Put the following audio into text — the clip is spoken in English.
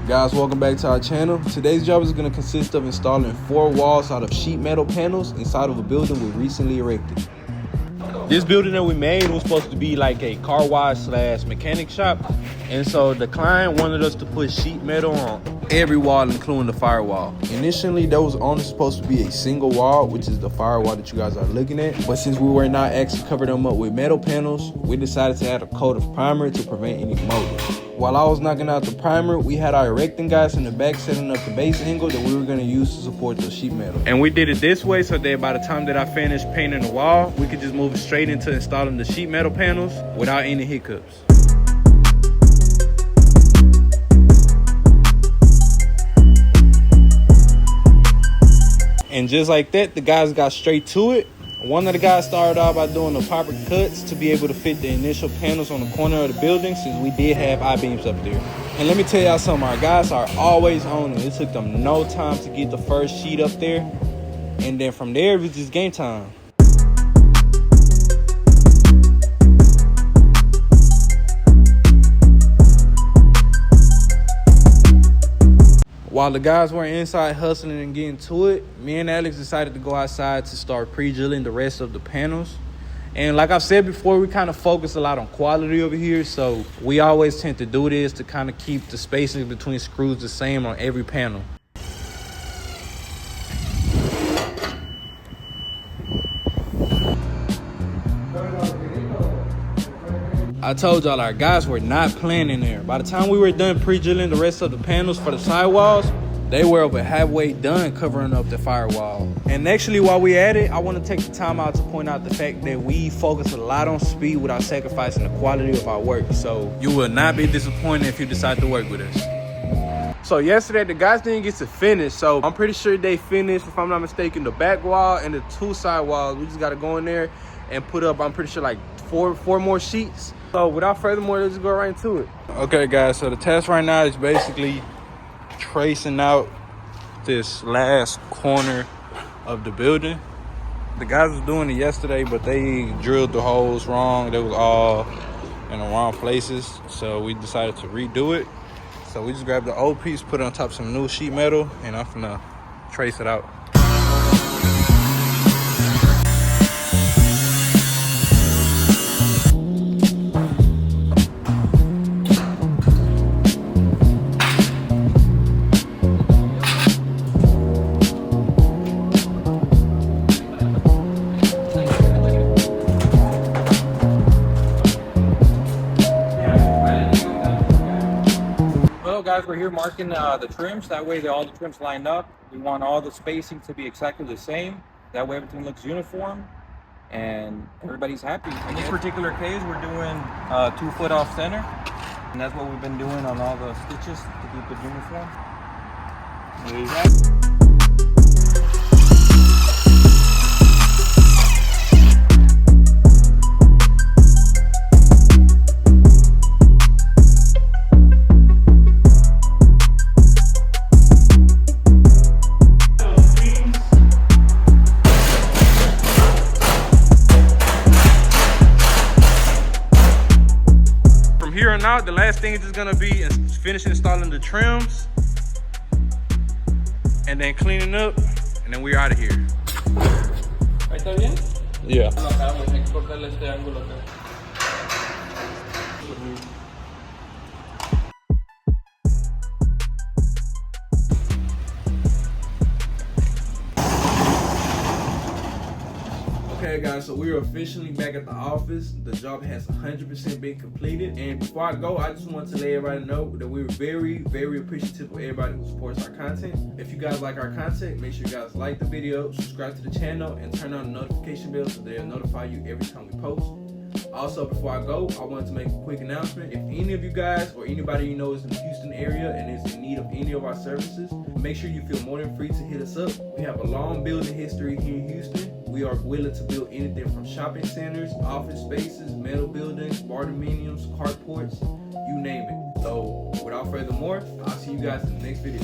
Guys, welcome back to our channel. Today's job is going to consist of installing 4 walls out of sheet metal panels inside of a building we recently erected. This building that we made was supposed to be like a car wash slash mechanic shop, and so the client wanted us to put sheet metal on every wall, including the firewall. Initially, there was only supposed to be a single wall, which is the firewall that you guys are looking at, but since we were not actually covering them up with metal panels, we decided to add a coat of primer to prevent any molding. While I was knocking out the primer, we had our erecting guys in the back setting up the base angle that we were going to use to support the sheet metal. And we did it this way so that by the time that I finished painting the wall, we could just move straight into installing the sheet metal panels without any hiccups. And just like that, the guys got straight to it. One of the guys started out by doing the proper cuts to be able to fit the initial panels on the corner of the building, since we did have I-beams up there. And let me tell y'all something, our guys are always on it. It took them no time to get the first sheet up there. And then from there, it was just game time. While the guys were inside hustling and getting to it, me and Alex decided to go outside to start pre-drilling the rest of the panels. And like I've said before, we kind of focus a lot on quality over here, so we always tend to do this to kind of keep the spacing between screws the same on every panel. I told y'all our guys were not playing in there. By the time we were done pre-drilling the rest of the panels for the sidewalls, they were over halfway done covering up the firewall. And actually, while we at it, I want to take the time out to point out the fact that we focus a lot on speed without sacrificing the quality of our work. So you will not be disappointed if you decide to work with us. So yesterday, the guys didn't get to finish, so I'm pretty sure they finished, if I'm not mistaken, the back wall and the 2 side walls. We just got to go in there and put up, I'm pretty sure, like four more sheets. So without further more, let's go right into it. Okay, guys, so the task right now is basically tracing out this last corner of the building. The guys was doing it yesterday, but they drilled the holes wrong. They was all in the wrong places, so we decided to redo it. So we just grabbed the old piece, put it on top of some new sheet metal, and I'm gonna trace it out. Guys, we're here marking the trims. That way all the trims lined up. We want all the spacing to be exactly the same. That way everything looks uniform and everybody's happy. In this particular case, we're doing 2 foot off center, and that's what we've been doing on all the stitches to keep it uniform. There you go. Here on out, the last thing is just gonna be finish installing the trims and then cleaning up, and then we're out of here. ¿Ahí está bien? Yeah. Acabamos, hay que cortarle este ángulo acá. Okay guys, so we are officially back at the office. The job has 100% been completed, and before I go, I just want to let everybody know that we're very appreciative of everybody who supports our content. If you guys like our content, make sure you guys like the video, subscribe to the channel, and turn on the notification bell so they'll notify you every time we post. Also, before I go, I wanted to make a quick announcement. If any of you guys or anybody you know is in the Houston area and is in need of any of our services, make sure you feel more than free to hit us up. We have a long building history here in Houston. We are willing to build anything from shopping centers, office spaces, metal buildings, bardominiums, carports, you name it. So without further more, I'll see you guys in the next video.